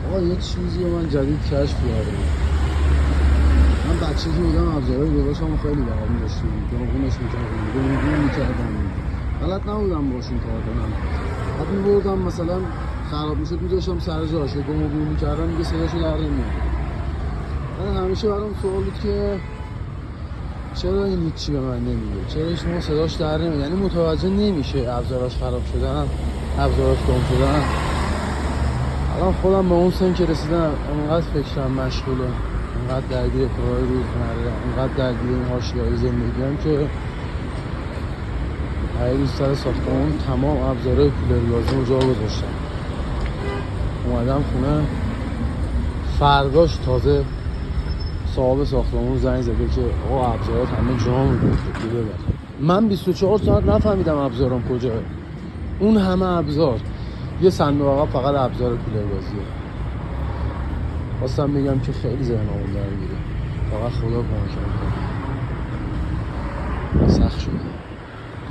آقا یه چیزی رو من جدید کشف کردم. من بچه که بودم ابزارهای گذاشتم خیلی برام داشتم، داغونش میکردم، گمگون میکردم، بلد نبودم باشون کار کنم. بعد میبردم مثلا خراب میشد میذاشتم سر جاش، گمگون میکردم دیگه صداشو در نمیاد. من همیشه برام سوال بود که چرا این هیچی به من نمیگه، چرا شما صداش در نمیاد، یعنی متوجه نمیشه ابزاراش خراب شدن، ابزاراش گم شدن. الان خودم به اون سن که رسیدم انقدر فکرم مشغوله، انقدر درگیر کارهای روزمره، انقدر درگیر این حاشیه‌های زندگی‌ام که هر روز سر ساختمون تمام ابزارهای کولر گازی رو جا گذاشتم. اومدم خونه فرداش تازه صاحب ساختمون زنگ زده که آقا ابزارات همه جا می‌گذاشته ببر. من 24 ساعت نفهمیدم ابزارم کجاست. اون همه ابزار، یه صندوق عقب فقط ابزار کولر گازیه. خواستم بگم که خیلی ذهنمون درگیره، فقط خدا کمکم کنه.